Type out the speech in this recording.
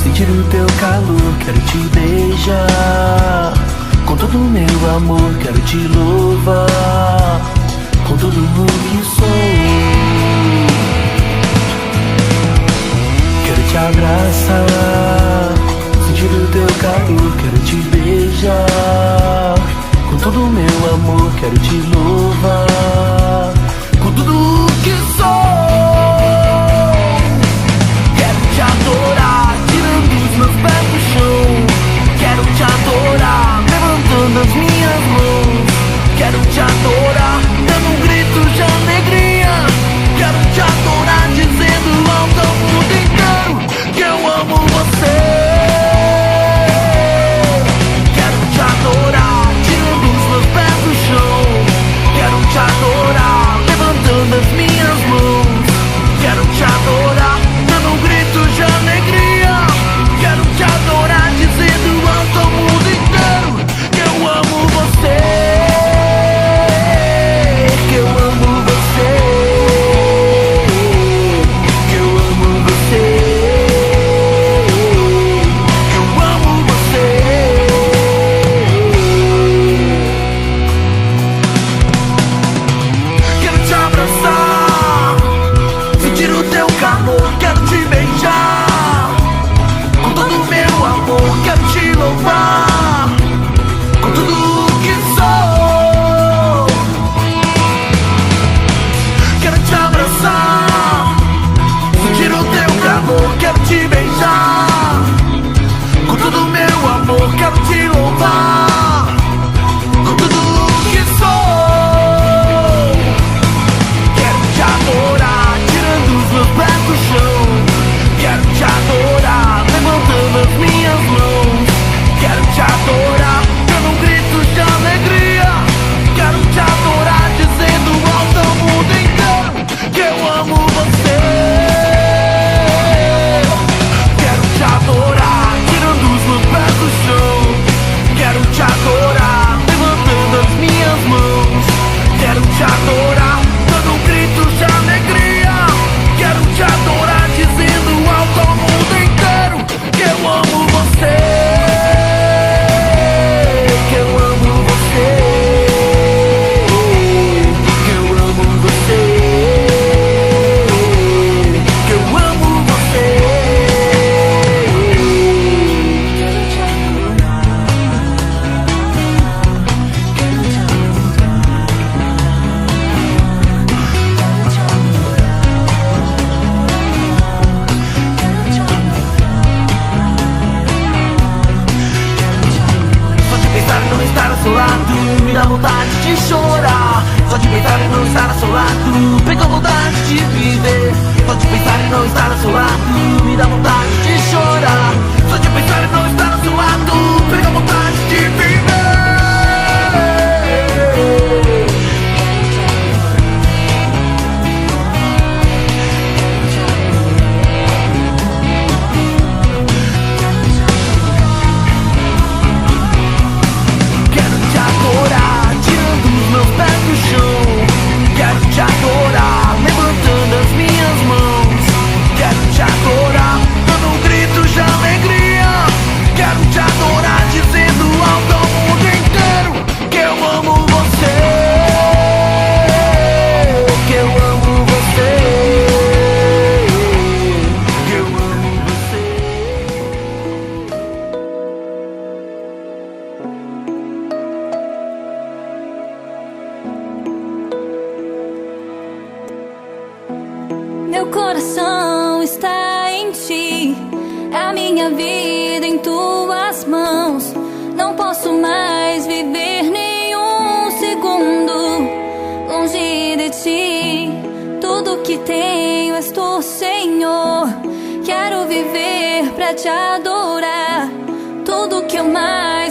Sentir o teu calor, quero te beijar. Com todo o meu amor, quero te louvar. Com tudo o que sou, quero te abraçar. Sentir o teu calor, quero te beijar. Com todo o meu amor, quero te louvar. Com tudo o que sou, quero te adorar, tirando os meus pés do chão. Quero te adorar, levantando as minhas mãos. Quero te adorar, dando um grito de alegria. Quero te adorar, dizendo alto ao mundo inteiro que eu amo você. Quero te adorar, tirando os meus pés do chão. Quero te adorar, levantando as minhas mãos. Quero te adorar, dando um grito de alegria. Quero te adorar, dizendo alto ao mundo inteiro que eu amo você. Que eu amo você. Que eu amo você. Que eu amo você. Quero te abraçar, sentir o teu calor, quero te beijar. Com todo o meu amor, quero te louvar. Com tudo o que sou, quero te abraçar, sentir o teu calor, quero te beijar. Com todo o meu amor, quero te louvar. Com tudo o que sou, quero te adorar, tirando os meus pés do chão. Quero te adorar, levantando as minhas mãos. Quero te adorar, dando um grito de alegria. Quero te adorar, dizendo alto ao mundo inteiro que eu amo você. Quero te adorar, tirando os meus pés do chão. Quero te adorar, levantando as minhas mãos. Quero te adorar, dando um grito de alegria. Quero te adorar, dizendo alto ao mundo inteiro que eu amo você. Que eu amo você. Que eu amo você. Que eu amo você. Quero te adorar. Quero te adorar. Só de pensar em não estar ao seu lado me dá vontade de chorar. Só de pensar em não estar ao seu lado pega vontade de viver. Só de pensar em não estar ao seu lado me dá vontade de chorar. Só de pensar em não estar ao seu lado pega vontade de viver. Quero te adorar, tirando os meus pés do chão. Quero te adorar, levantando as minhas mãos. Quero te adorar, a minha vida em tuas mãos. Não posso mais viver nenhum segundo longe de ti. Tudo que tenho és tu, Senhor. Quero viver pra te adorar. Tudo que eu mais